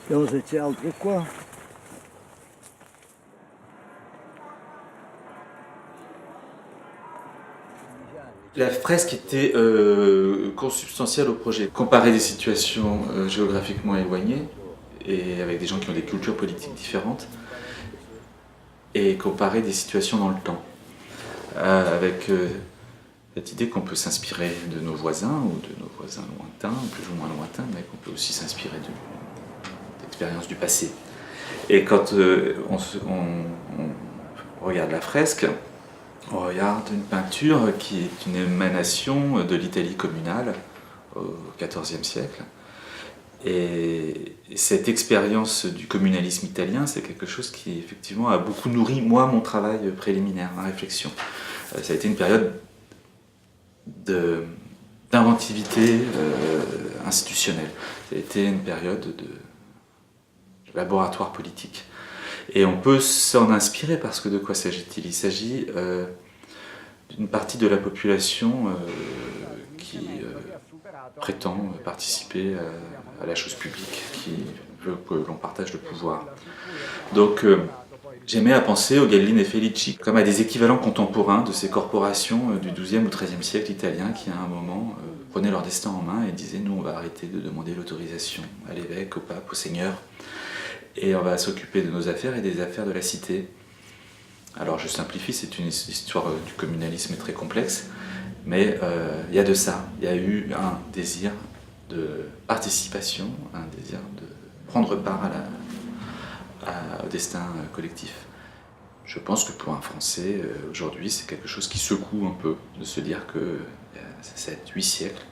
Pelo altro qua. La fresque était consubstantielle au projet. Comparer des situations géographiquement éloignées et avec des gens qui ont des cultures politiques différentes et comparer des situations dans le temps. Avec cette idée qu'on peut s'inspirer de nos voisins ou de nos voisins lointains, plus ou moins lointains, mais qu'on peut aussi s'inspirer d'expériences du passé. Et quand on regarde la fresque, on regarde une peinture qui est une émanation de l'Italie communale au XIVe siècle. Et cette expérience du communalisme italien, c'est quelque chose qui effectivement a beaucoup nourri moi mon travail préliminaire, ma réflexion. Ça a été une période d'inventivité institutionnelle. Ça a été une période de laboratoire politique. Et on peut s'en inspirer parce que de quoi s'agit-il ? Il s'agit d'une partie de la population qui prétend participer à la chose publique, qui veut que l'on partage le pouvoir. Donc j'aimais à penser aux Gallini et Felici comme à des équivalents contemporains de ces corporations du XIIe ou XIIIe siècle italien qui à un moment prenaient leur destin en main et disaient nous on va arrêter de demander l'autorisation à l'évêque, au pape, au seigneur et on va s'occuper de nos affaires et des affaires de la cité. Alors je simplifie, c'est une histoire du communalisme très complexe, mais il y a de ça. Il y a eu un désir de participation, un désir de prendre part au destin collectif. Je pense que pour un Français, aujourd'hui, c'est quelque chose qui secoue un peu, de se dire que il y a 7-8 siècles,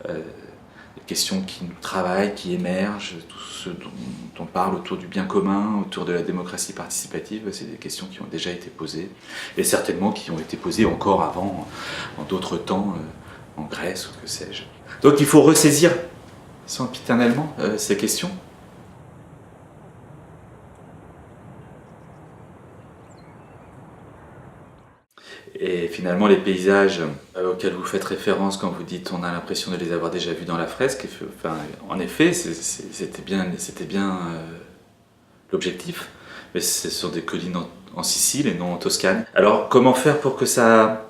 des questions qui nous travaillent, qui émergent, tout ce dont on parle autour du bien commun, autour de la démocratie participative, c'est des questions qui ont déjà été posées, et certainement qui ont été posées encore avant, en d'autres temps, en Grèce ou que sais-je. Donc il faut ressaisir sempiternellement ces questions. Et finalement, les paysages auxquels vous faites référence quand vous dites on a l'impression de les avoir déjà vus dans la fresque, enfin, en effet, c'était bien l'objectif, mais ce sont des collines en Sicile et non en Toscane. Alors, comment faire pour que ça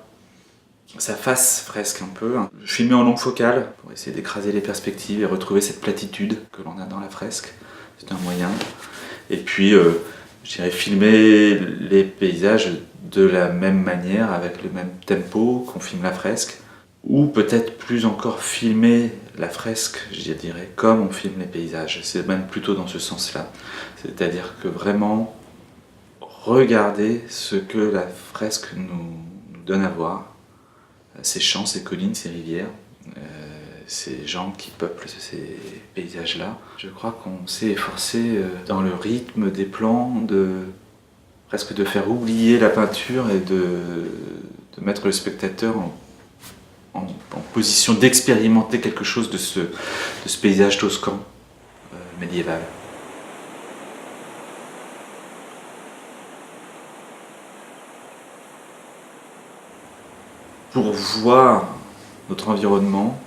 fasse fresque un peu, hein. Filmer en longue focale pour essayer d'écraser les perspectives et retrouver cette platitude que l'on a dans la fresque, c'est un moyen. Et puis, je dirais filmer les paysages de la même manière, avec le même tempo qu'on filme la fresque, ou peut-être plus encore filmer la fresque, je dirais, comme on filme les paysages. C'est même plutôt dans ce sens-là. C'est-à-dire que vraiment regarder ce que la fresque nous donne à voir, ces champs, ces collines, ces rivières, ces gens qui peuplent ces paysages-là. Je crois qu'on s'est efforcé dans le rythme des plans presque de faire oublier la peinture et de mettre le spectateur en position d'expérimenter quelque chose de ce paysage toscan médiéval. Pour voir notre environnement,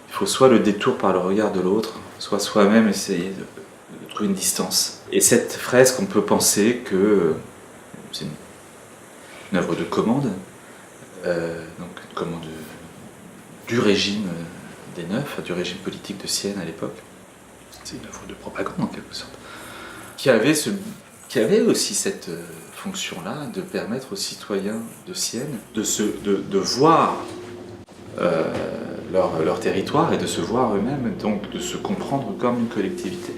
il faut soit le détour par le regard de l'autre, soit soi-même essayer de trouver une distance. Et cette fresque, on peut penser que c'est une œuvre de commande, donc une commande du régime des Neufs, du régime politique de Sienne à l'époque. C'est une œuvre de propagande en quelque sorte, qui avait aussi cette fonction-là de permettre aux citoyens de Sienne de voir leur territoire et de se voir eux-mêmes, donc de se comprendre comme une collectivité.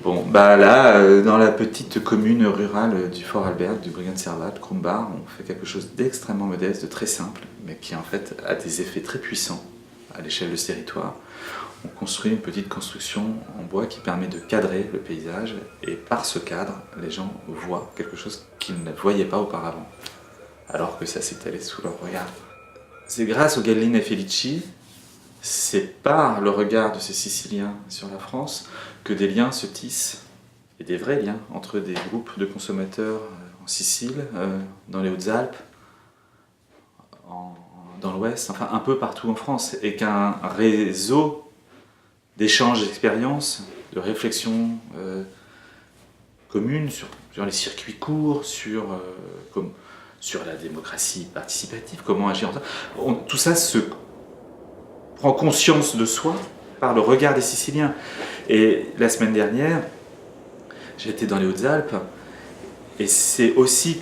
Bon, bah là, dans la petite commune rurale du Fort Albert, du Bregenzerwald, Krumbach, on fait quelque chose d'extrêmement modeste, de très simple, mais qui en fait a des effets très puissants à l'échelle de ce territoire. On construit une petite construction en bois qui permet de cadrer le paysage, et par ce cadre, les gens voient quelque chose qu'ils ne voyaient pas auparavant, alors que ça s'étalait sous leur regard. C'est grâce aux Gallini et Felici, c'est par le regard de ces Siciliens sur la France que des liens se tissent, et des vrais liens, entre des groupes de consommateurs en Sicile, dans les Hautes-Alpes, dans l'Ouest, enfin un peu partout en France, et qu'un réseau d'échanges d'expériences, de réflexions communes sur les circuits courts, sur la démocratie participative, comment agir. Tout ça se prend conscience de soi par le regard des Siciliens. Et la semaine dernière, j'étais dans les Hautes-Alpes, et c'est aussi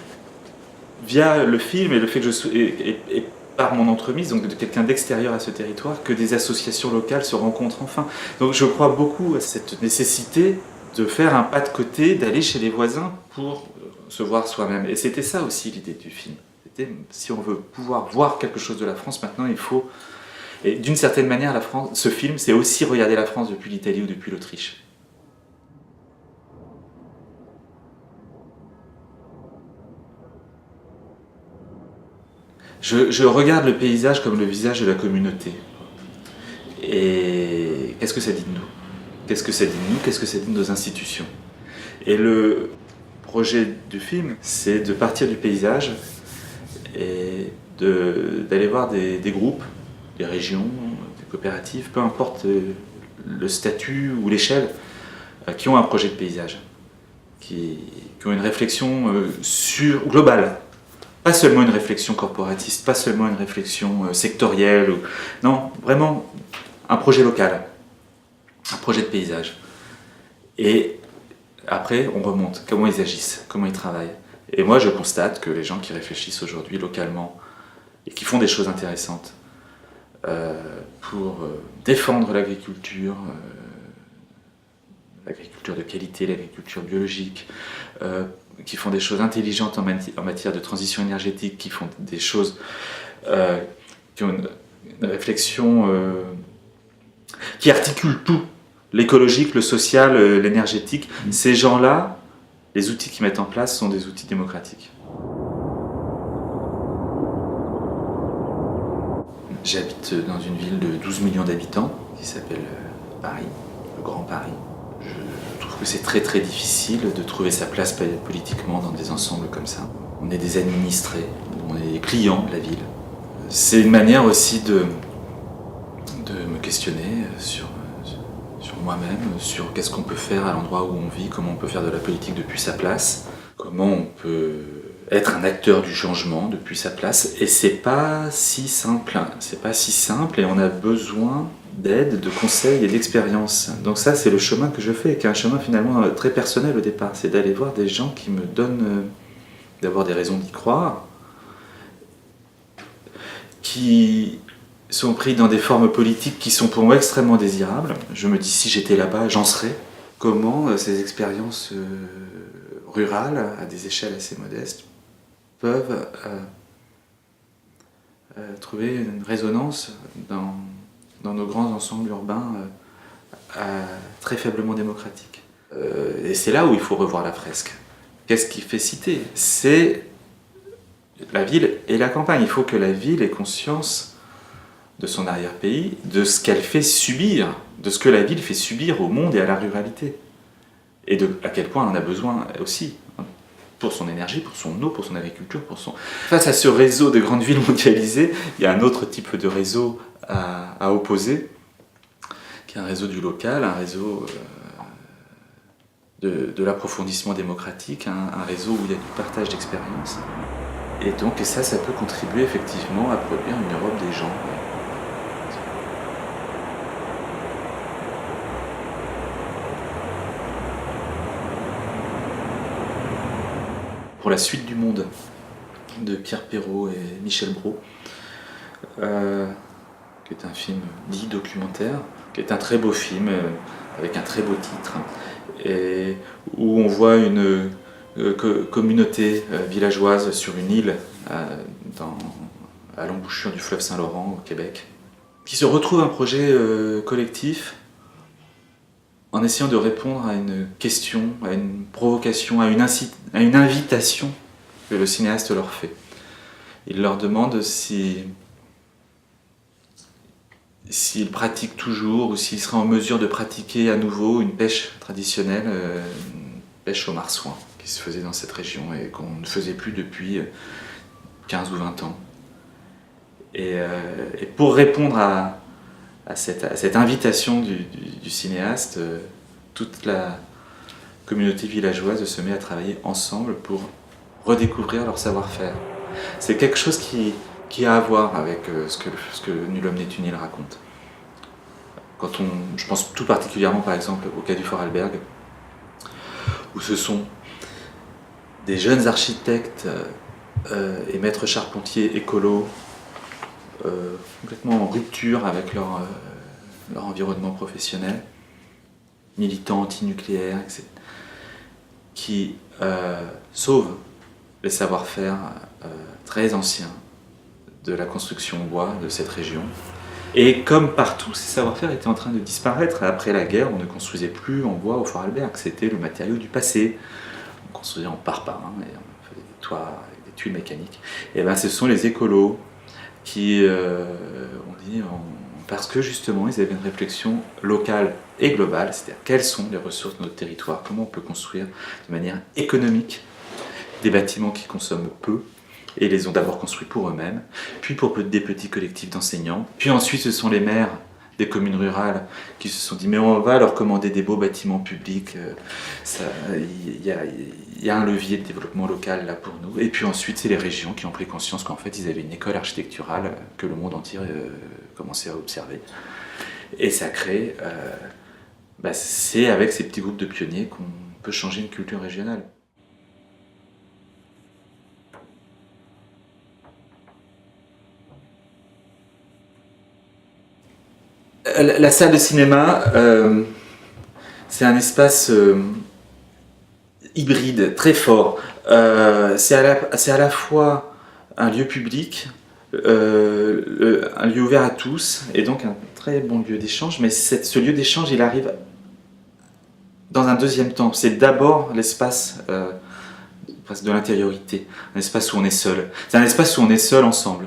via le film et le fait que et par mon entremise, donc de quelqu'un d'extérieur à ce territoire, que des associations locales se rencontrent enfin. Donc je crois beaucoup à cette nécessité de faire un pas de côté, d'aller chez les voisins pour se voir soi-même. Et c'était ça aussi l'idée du film. C'était, si on veut pouvoir voir quelque chose de la France, maintenant il faut... Et d'une certaine manière, la France, ce film, c'est aussi regarder la France depuis l'Italie ou depuis l'Autriche. Je regarde le paysage comme le visage de la communauté. Et qu'est-ce que ça dit de nous? Qu'est-ce que ça dit de nous? Qu'est-ce que ça dit de nos institutions? Et le projet du film, c'est de partir du paysage et d'aller voir des groupes, des régions, des coopératives, peu importe le statut ou l'échelle, qui ont un projet de paysage, qui ont une réflexion globale. Pas seulement une réflexion corporatiste, pas seulement une réflexion sectorielle, non, vraiment un projet local, un projet de paysage. Et après, on remonte, comment ils agissent, comment ils travaillent. Et moi, je constate que les gens qui réfléchissent aujourd'hui localement et qui font des choses intéressantes pour défendre l'agriculture de qualité, l'agriculture biologique, qui font des choses intelligentes en matière de transition énergétique, qui font des choses qui ont une réflexion qui articule tout, l'écologique, le social, l'énergétique. Ces gens-là, les outils qu'ils mettent en place sont des outils démocratiques. J'habite dans une ville de 12 millions d'habitants qui s'appelle Paris, le Grand Paris. Je trouve que c'est très très difficile de trouver sa place politiquement dans des ensembles comme ça. On est des administrés, on est des clients de la ville. C'est une manière aussi de me questionner sur moi-même, sur qu'est-ce qu'on peut faire à l'endroit où on vit, comment on peut faire de la politique depuis sa place, comment on peut être un acteur du changement depuis sa place. Et c'est pas si simple, et on a besoin d'aide, de conseils et d'expérience. Donc ça, c'est le chemin que je fais, qui est un chemin finalement très personnel au départ. C'est d'aller voir des gens qui me donnent, d'avoir des raisons d'y croire, qui sont pris dans des formes politiques qui sont pour moi extrêmement désirables. Je me dis, si j'étais là-bas, j'en serais. Comment ces expériences rurales, à des échelles assez modestes, peuvent trouver une résonance dans nos grands ensembles urbains très faiblement démocratiques. Et c'est là où il faut revoir la fresque. Qu'est-ce qui fait cité? C'est la ville et la campagne. Il faut que la ville ait conscience de son arrière-pays, de ce qu'elle fait subir, de ce que la ville fait subir au monde et à la ruralité. Et à quel point on en a besoin aussi, pour son énergie, pour son eau, pour son agriculture, Face à ce réseau de grandes villes mondialisées, il y a un autre type de réseau à opposer, qui est un réseau du local, un réseau de l'approfondissement démocratique, un réseau où il y a du partage d'expériences. Et donc, ça peut contribuer effectivement à produire une Europe des gens. Pour la suite du monde de Pierre Perrault et Michel Brault, qui est un film dit documentaire, qui est un très beau film avec un très beau titre, et où on voit une communauté villageoise sur une île à l'embouchure du fleuve Saint-Laurent au Québec, qui se retrouve un projet collectif en essayant de répondre à une question, à une provocation, à une invitation que le cinéaste leur fait. Il leur demande s'ils pratiquent toujours ou s'ils seraient en mesure de pratiquer à nouveau une pêche traditionnelle, une pêche au marsouin, qui se faisait dans cette région et qu'on ne faisait plus depuis 15 ou 20 ans. Et pour répondre à à cette invitation du cinéaste, toute la communauté villageoise se met à travailler ensemble pour redécouvrir leur savoir-faire. C'est quelque chose qui a à voir avec ce que Nul homme n'est une île raconte. Je pense tout particulièrement par exemple au cas du Vorarlberg, où ce sont des jeunes architectes et maîtres charpentiers écolos, complètement en rupture avec leur environnement professionnel, militants anti-nucléaires, etc., qui sauvent les savoir-faire très anciens de la construction en bois de cette région. Et comme partout, ces savoir-faire étaient en train de disparaître. Après la guerre, on ne construisait plus en bois au Vorarlberg, c'était le matériau du passé. On construisait en parpaing, et on faisait des toits avec des tuiles mécaniques. Et bien ce sont les écolos qui ont dit, parce que justement ils avaient une réflexion locale et globale, c'est-à-dire quelles sont les ressources de notre territoire, comment on peut construire de manière économique des bâtiments qui consomment peu, et les ont d'abord construits pour eux-mêmes, puis pour des petits collectifs d'enseignants, puis ensuite ce sont les maires des communes rurales qui se sont dit mais on va leur commander des beaux bâtiments publics, il y a un levier de développement local là pour nous, et puis ensuite c'est les régions qui ont pris conscience qu'en fait ils avaient une école architecturale que le monde entier commençait à observer, et ça crée, c'est avec ces petits groupes de pionniers qu'on peut changer une culture régionale. La salle de cinéma, c'est un espace hybride, très fort. C'est à la fois un lieu public, un lieu ouvert à tous, et donc un très bon lieu d'échange, mais ce lieu d'échange, il arrive dans un deuxième temps. C'est d'abord l'espace presque de l'intériorité, un espace où on est seul. C'est un espace où on est seul ensemble.